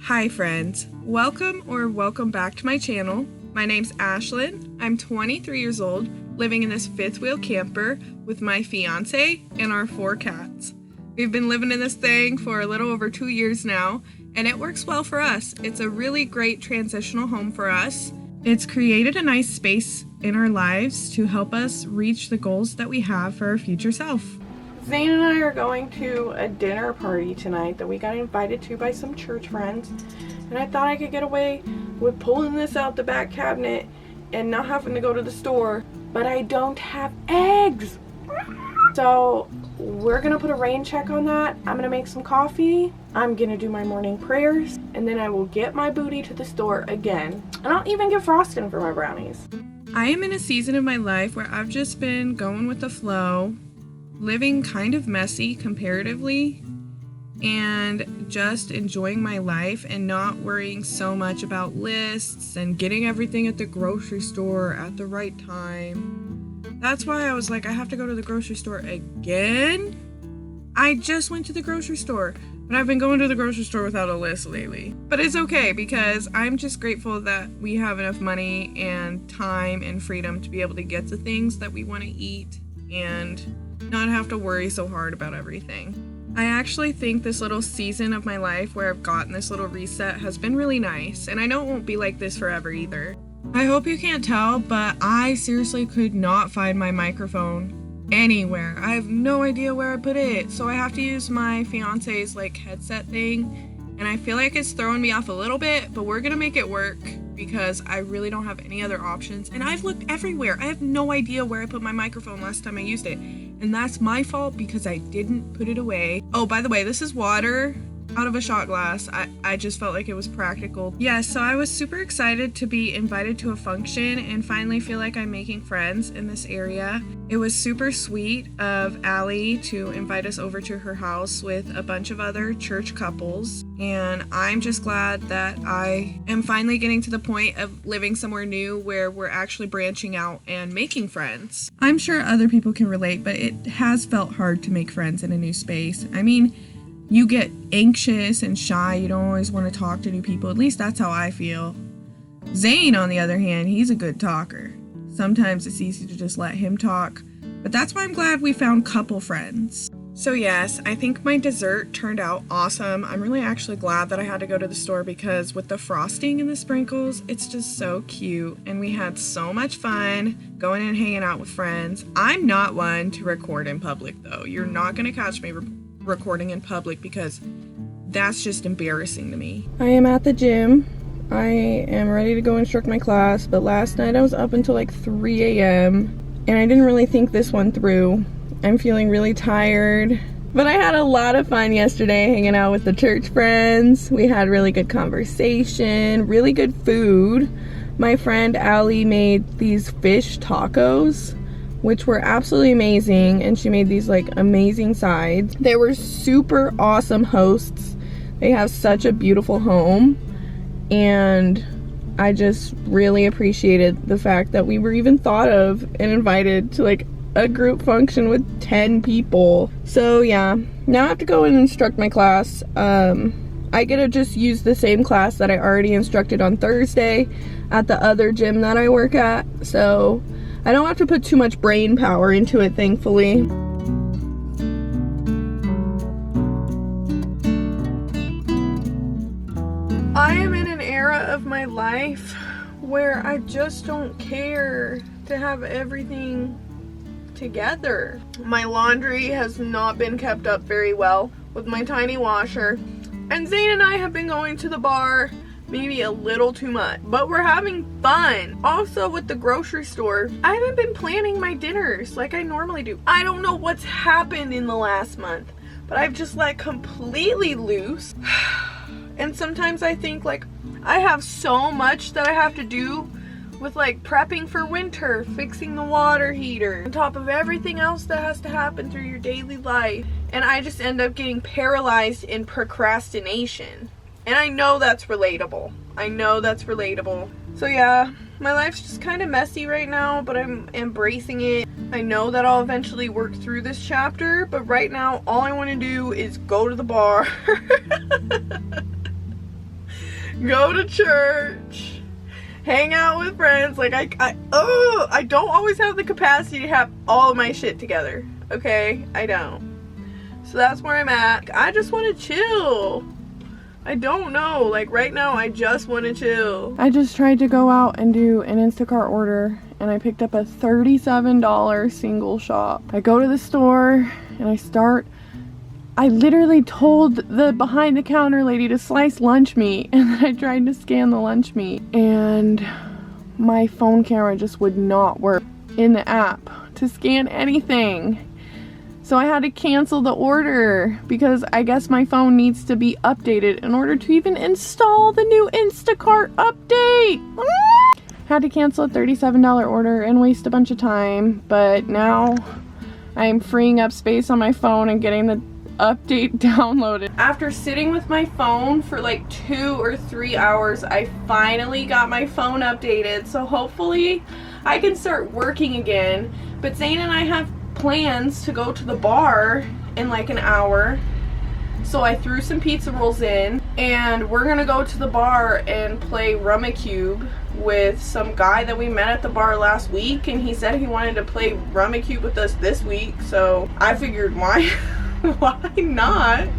Hi friends, welcome back to my channel. My name's Ashlyn. I'm 23 years old, living in this fifth wheel camper with my fiance and our 4 cats. We've been living in this thing for a little over 2 years now, and it works well for us. It's a really great transitional home for us. It's created a nice space in our lives to help us reach the goals that we have for our future self. Zane and I are going to a dinner party tonight that we got invited to by some church friends, and I thought I could get away with pulling this out the back cabinet and not having to go to the store, but I don't have eggs. So we're gonna put a rain check on that. I'm gonna make some coffee, I'm gonna do my morning prayers, and then I will get my booty to the store again, and I'll even get frosting for my brownies. I am in a season of my life where I've just been going with the flow, living kind of messy comparatively, and just enjoying my life and not worrying so much about lists and getting everything at the grocery store at the right time. That's why I was like, I have to go to the grocery store again? I just went to the grocery store, but I've been going to the grocery store without a list lately. But it's okay because I'm just grateful that we have enough money and time and freedom to be able to get the things that we want to eat and not have to worry so hard about everything. I actually think this little season of my life where I've gotten this little reset has been really nice, and I know it won't be like this forever either. I hope you can't tell, but I seriously could not find my microphone anywhere. I have no idea where I put it, so I have to use my fiance's headset thing, and I feel like it's throwing me off a little bit, but we're gonna make it work because I really don't have any other options, and I've looked everywhere. I have no idea where I put my microphone last time I used it, and that's my fault because I didn't put it away. Oh, by the way, this is water out of a shot glass. I just felt like it was practical. Yeah, so I was super excited to be invited to a function and finally feel like I'm making friends in this area. It was super sweet of Allie to invite us over to her house with a bunch of other church couples, and I'm just glad that I am finally getting to the point of living somewhere new where we're actually branching out and making friends. I'm sure other people can relate, but it has felt hard to make friends in a new space. I mean, you get anxious and shy, you don't always want to talk to new people. At least that's how I feel. Zane, on the other hand, he's a good talker. Sometimes it's easy to just let him talk, but that's why I'm glad we found couple friends. So yes, I think my dessert turned out awesome. I'm really actually glad that I had to go to the store because with the frosting and the sprinkles, it's just so cute, and we had so much fun going and hanging out with friends. I'm not one to record in public though. You're not gonna catch me recording in public because that's just embarrassing to me. I am at the gym. I am ready to go instruct my class, but last night I was up until 3 a.m. and I didn't really think this one through. I'm feeling really tired, but I had a lot of fun yesterday hanging out with the church friends. We had really good conversation, really good food. My friend Allie made these fish tacos, which were absolutely amazing, and she made these amazing sides. They were super awesome hosts. They have such a beautiful home, and I just really appreciated the fact that we were even thought of and invited to a group function with 10 people. So yeah, now I have to go and instruct my class. I get to just use the same class that I already instructed on Thursday at the other gym that I work at, so I don't have to put too much brain power into it, thankfully. I am in an era of my life where I just don't care to have everything together. My laundry has not been kept up very well with my tiny washer, and Zane and I have been going to the bar maybe a little too much, but we're having fun. Also with the grocery store, I haven't been planning my dinners like I normally do. I don't know what's happened in the last month, but I've just completely loose. And sometimes I think I have so much that I have to do with prepping for winter, fixing the water heater, on top of everything else that has to happen through your daily life, and I just end up getting paralyzed in procrastination. And I know that's relatable. So yeah, my life's just kind of messy right now, but I'm embracing it. I know that I'll eventually work through this chapter, but right now all I want to do is go to the bar go to church, hang out with friends. Like I don't always have the capacity to have all of my shit together. Okay, I don't. So that's where I'm at. I just want to chill. I don't know, like right now I just want to chill. I just tried to go out and do an Instacart order and I picked up a $37 single shop. I go to the store and I literally told the behind the counter lady to slice lunch meat, and then I tried to scan the lunch meat and my phone camera just would not work in the app to scan anything. So I had to cancel the order because I guess my phone needs to be updated in order to even install the new Instacart update. Had to cancel a $37 order and waste a bunch of time, but now I'm freeing up space on my phone and getting the update downloaded. After sitting with my phone for like 2 or 3 hours, I finally got my phone updated, so hopefully I can start working again. But Zane and I have plans to go to the bar in like an hour, so I threw some pizza rolls in and we're gonna go to the bar and play Rummikub with some guy that we met at the bar last week, and he said he wanted to play Rummikub with us this week, so I figured why not?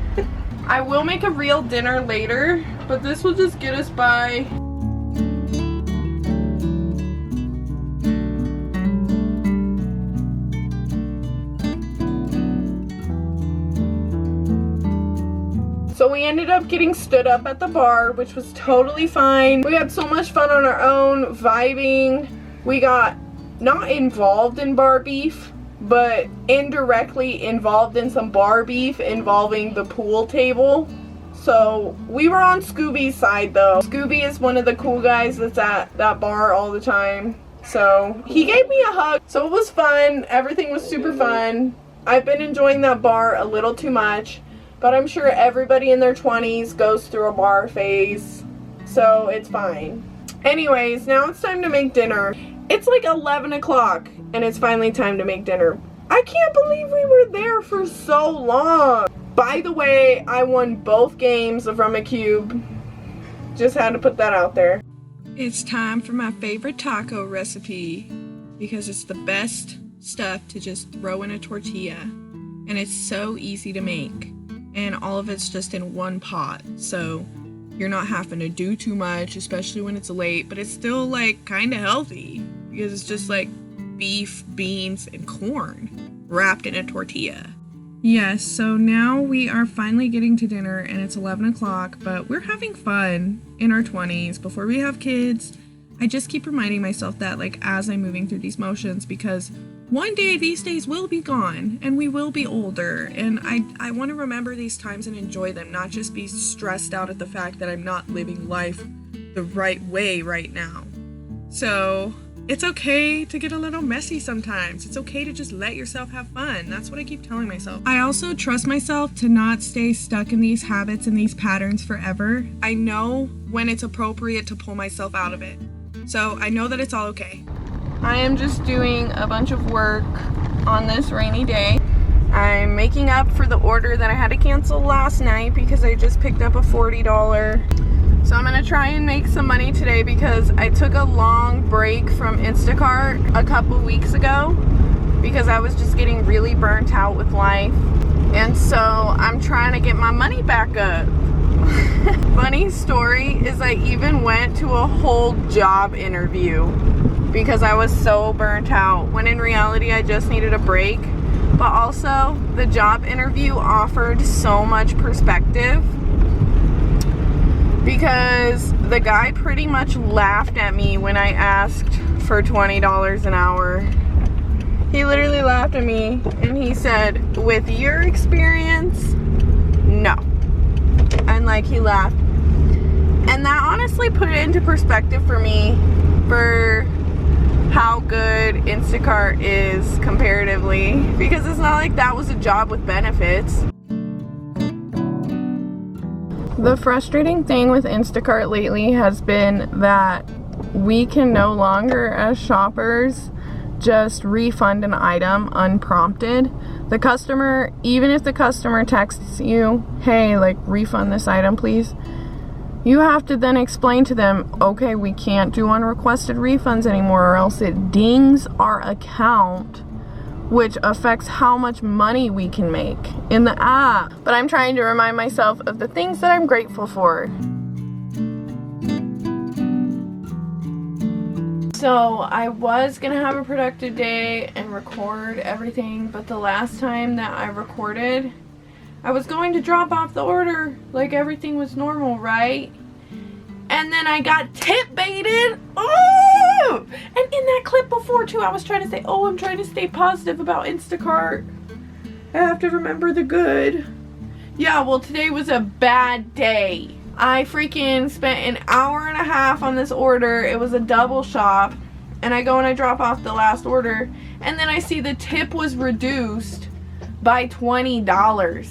I will make a real dinner later, but this will just get us by. So we ended up getting stood up at the bar, which was totally fine. We had so much fun on our own, vibing. We got not involved in bar beef, but indirectly involved in some bar beef involving the pool table. So we were on Scooby's side though. Scooby is one of the cool guys that's at that bar all the time. So he gave me a hug. So it was fun. Everything was super fun. I've been enjoying that bar a little too much, but I'm sure everybody in their 20s goes through a bar phase, so it's fine. Anyways, now it's time to make dinner. It's like 11 o'clock and it's finally time to make dinner. I can't believe we were there for so long. By the way, I won both games of Rummikub. Just had to put that out there. It's time for my favorite taco recipe because it's the best stuff to just throw in a tortilla, and it's so easy to make. And all of it's just in one pot, so you're not having to do too much, especially when it's late, but it's still like kind of healthy because it's just like beef, beans, and corn wrapped in a tortilla. Yes, so now we are finally getting to dinner and it's 11 o'clock, but we're having fun in our 20s before we have kids. I just keep reminding myself that, like, as I'm moving through these motions, because one day these days will be gone and we will be older, and I want to remember these times and enjoy them, not just be stressed out at the fact that I'm not living life the right way right now. So it's okay to get a little messy sometimes. It's okay to just let yourself have fun. That's what I keep telling myself. I also trust myself to not stay stuck in these habits and these patterns forever. I know when it's appropriate to pull myself out of it. So I know that it's all okay. I am just doing a bunch of work on this rainy day. I'm making up for the order that I had to cancel last night because I just picked up a $40. So I'm gonna try and make some money today because I took a long break from Instacart a couple weeks ago because I was just getting really burnt out with life. And so I'm trying to get my money back up. Funny story is I even went to a whole job interview because I was so burnt out, when in reality I just needed a break. But also the job interview offered so much perspective because the guy pretty much laughed at me when I asked for $20 an hour. He literally laughed at me and he said, "With your experience, no." And like, he laughed. And that honestly put it into perspective for me for how good Instacart is comparatively, because it's not like that was a job with benefits. The frustrating thing with Instacart lately has been that we can no longer, as shoppers, just refund an item unprompted. The customer, even if the customer texts you, "Hey, like, refund this item please," you have to then explain to them, okay, we can't do unrequested refunds anymore, or else it dings our account, which affects how much money we can make in the app. But I'm trying to remind myself of the things that I'm grateful for. So I was gonna have a productive day and record everything, but the last time that I recorded, I was going to drop off the order like everything was normal, right? And then I got tip baited. Oh! And in that clip before too, I was trying to say, oh, I'm trying to stay positive about Instacart. I have to remember the good. Yeah, well, today was a bad day. I freaking spent an hour and a half on this order. It was a double shop. And I go and I drop off the last order. And then I see the tip was reduced by $20.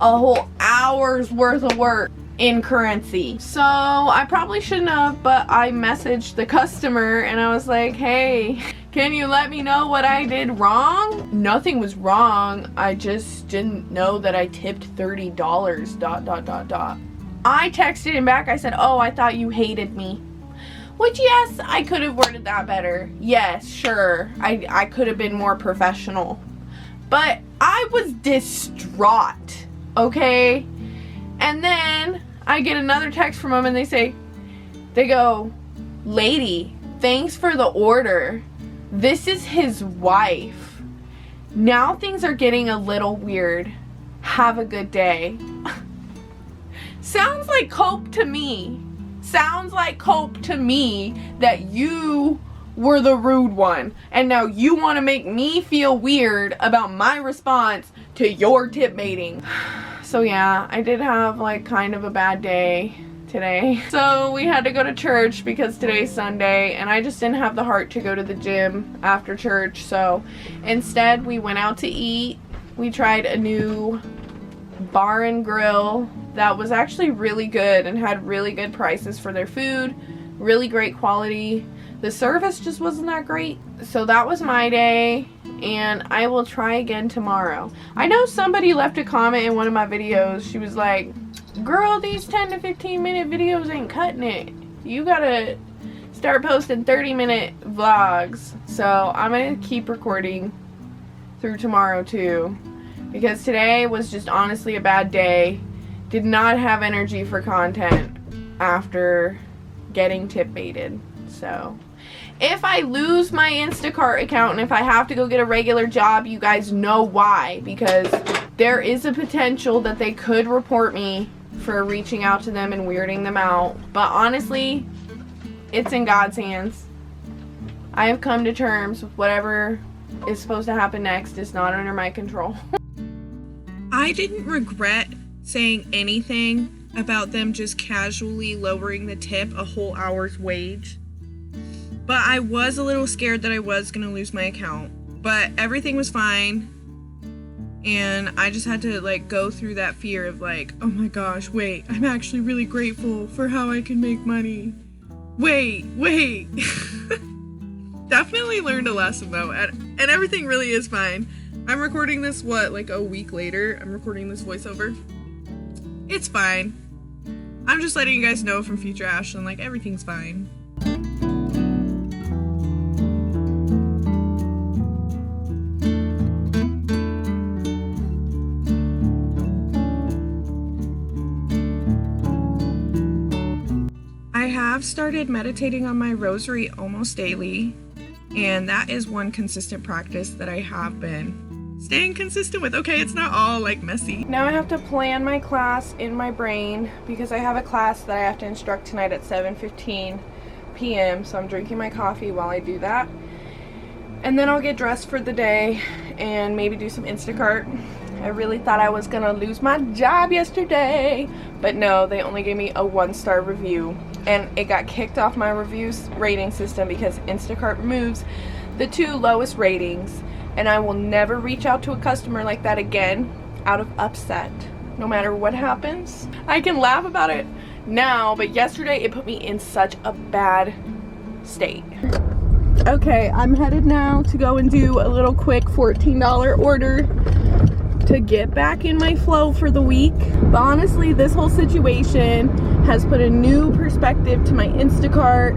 A whole hour's worth of work in currency. So I probably shouldn't have, but I messaged the customer and I was like, hey, can you let me know what I did wrong? Nothing was wrong. I just didn't know that I tipped $30. ... I texted him back. I said, oh, I thought you hated me. Which, yes, I could have worded that better. Yes, sure. I could have been more professional. But I was distraught. Okay? And then I get another text from them and they go, lady, thanks for the order. This is his wife. Now things are getting a little weird. Have a good day. Sounds like cope to me. Sounds like cope to me that you were the rude one. And now you want to make me feel weird about my response to your tip baiting. So yeah, I did have like kind of a bad day today. So we had to go to church because today's Sunday and I just didn't have the heart to go to the gym after church. So instead we went out to eat. We tried a new bar and grill that was actually really good and had really good prices for their food. Really great quality. The service just wasn't that great. So that was my day. And I will try again tomorrow. I know somebody left a comment in one of my videos. She was like, girl, these 10 to 15 minute videos ain't cutting it. You gotta start posting 30-minute vlogs. So I'm gonna keep recording through tomorrow too. Because today was just honestly a bad day. Did not have energy for content after getting tip baited. So if I lose my Instacart account and if I have to go get a regular job, you guys know why. Because there is a potential that they could report me for reaching out to them and weirding them out. But honestly, it's in God's hands. I have come to terms with whatever is supposed to happen next is not under my control. I didn't regret saying anything about them just casually lowering the tip a whole hour's wage. But I was a little scared that I was going to lose my account. But everything was fine. And I just had to like go through that fear of like, oh my gosh, wait, I'm actually really grateful for how I can make money. Wait. Definitely learned a lesson though. And everything really is fine. I'm recording this, like a week later? I'm recording this voiceover. It's fine. I'm just letting you guys know from future Ashlyn, like everything's fine. I have started meditating on my rosary almost daily, and that is one consistent practice that I have been staying consistent with. Okay, it's not all like messy. Now I have to plan my class in my brain because I have a class that I have to instruct tonight at 7:15 p.m. So I'm drinking my coffee while I do that. And then I'll get dressed for the day and maybe do some Instacart. I really thought I was gonna lose my job yesterday, but no, they only gave me a 1-star review. And it got kicked off my reviews rating system because Instacart removes the 2 lowest ratings. And I will never reach out to a customer like that again out of upset. No matter what happens. I can laugh about it now, but yesterday it put me in such a bad state. Okay, I'm headed now to go and do a little quick $14 order to get back in my flow for the week. But honestly, this whole situation has put a new perspective to my Instacart,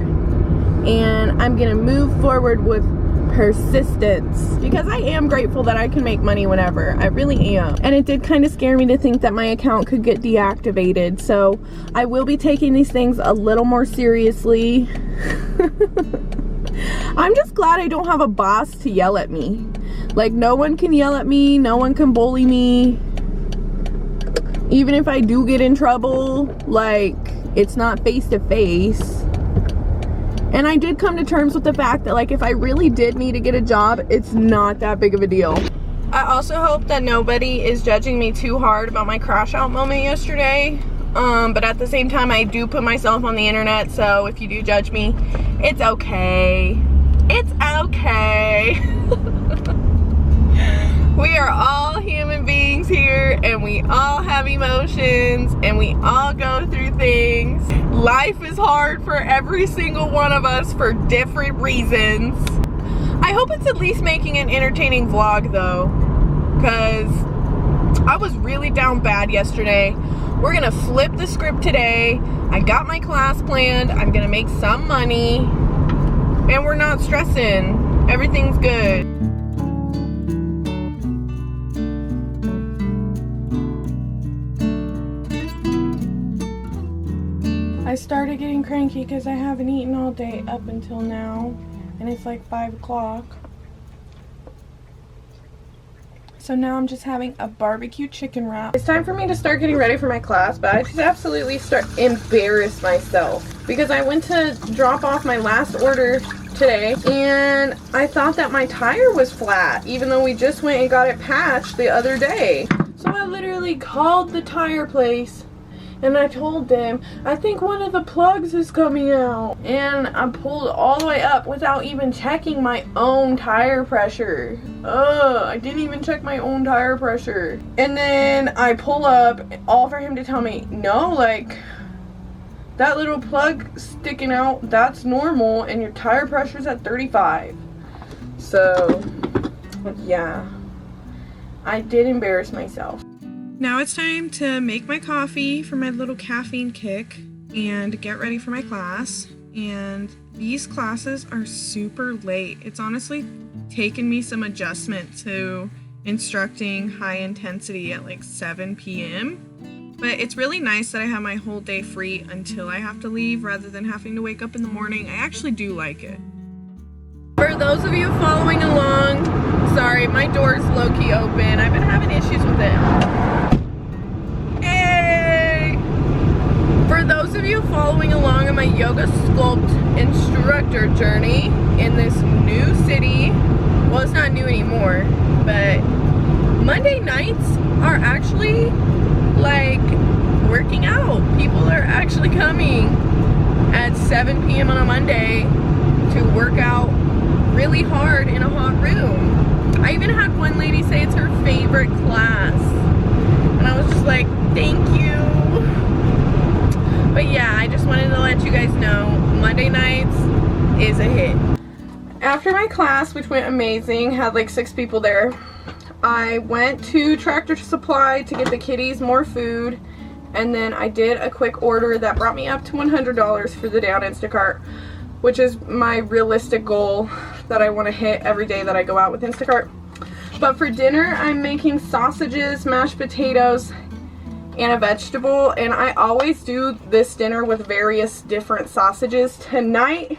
and I'm gonna move forward with persistence, because I am grateful that I can make money whenever. I really am. And it did kind of scare me to think that my account could get deactivated, so I will be taking these things a little more seriously. I'm just glad I don't have a boss to yell at me. Like, no one can yell at me, no one can bully me. Even if I do get in trouble, like, it's not face to face. And I did come to terms with the fact that, like, if I really did need to get a job, it's not that big of a deal. I also hope that nobody is judging me too hard about my crash out moment yesterday. But at the same time, I do put myself on the internet, so if you do judge me, it's okay. It's okay. We are all human beings here, and we all have emotions, and we all go through things. Life is hard for every single one of us for different reasons. I hope it's at least making an entertaining vlog though, because I was really down bad yesterday. We're gonna flip the script today. I got my class planned. I'm gonna make some money, and we're not stressing. Everything's good. I started getting cranky because I haven't eaten all day up until now, and it's like 5 o'clock. So now I'm just having a barbecue chicken wrap. It's time for me to start getting ready for my class, but I just absolutely embarrass myself because I went to drop off my last order today, and I thought that my tire was flat, even though we just went and got it patched the other day. So I literally called the tire place, and I told them, I think one of the plugs is coming out. And I pulled all the way up without even checking my own tire pressure. I didn't even check my own tire pressure. And then I pull up, all for him to tell me, no, like, that little plug sticking out, that's normal, and your tire pressure's at 35. So, yeah, I did embarrass myself. Now it's time to make my coffee for my little caffeine kick and get ready for my class. And these classes are super late. It's honestly taken me some adjustment to instructing high intensity at like 7 p.m. But it's really nice that I have my whole day free until I have to leave rather than having to wake up in the morning. I actually do like it. For those of you following along, sorry, my door's low-key open. I've been having issues with it. For those of you following along on my yoga sculpt instructor journey in this new city, well, it's not new anymore, but Monday nights are actually like working out. People are actually coming at 7 p.m. on a Monday to work out really hard in a hot room. I even had one lady say it's her favorite class, and I was just like, thank you. But yeah, I just wanted to let you guys know Monday nights is a hit. After my class, which went amazing, had like 6 people there, I went to Tractor Supply to get the kitties more food, and then I did a quick order that brought me up to $100 for the day on Instacart, which is my realistic goal that I want to hit every day that I go out with Instacart. But for dinner, I'm making sausages, mashed potatoes, and a vegetable, and I always do this dinner with various different sausages. Tonight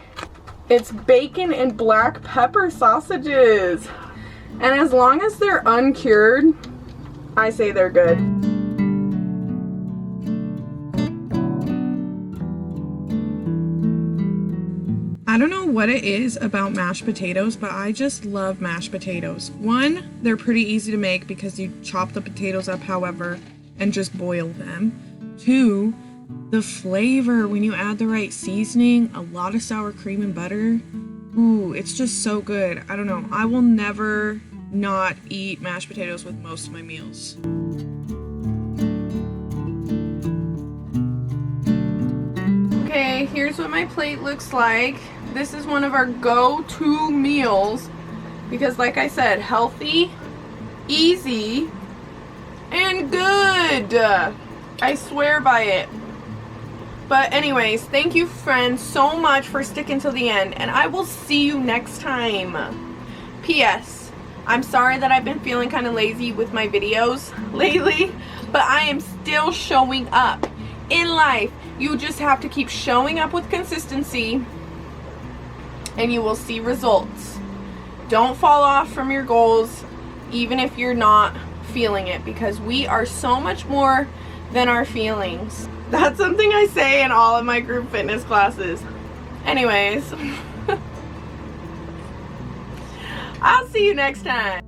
it's bacon and black pepper sausages, and as long as they're uncured, I say they're good. I don't know what it is about mashed potatoes, but I just love mashed potatoes. One, they're pretty easy to make because you chop the potatoes up however and just boil them. 2, the flavor when you add the right seasoning, a lot of sour cream and butter. Ooh, it's just so good. I don't know. I will never not eat mashed potatoes with most of my meals. Okay, here's what my plate looks like. This is one of our go-to meals because, like I said, healthy, easy, and good. I swear by it. But anyways, thank you friends so much for sticking till the end, and I will see you next time. P.S. I'm sorry that I've been feeling kind of lazy with my videos lately, but I am still showing up. In life, you just have to keep showing up with consistency and you will see results. Don't fall off from your goals, even if you're not feeling it, because we are so much more than our feelings. That's something I say in all of my group fitness classes. Anyways, I'll see you next time.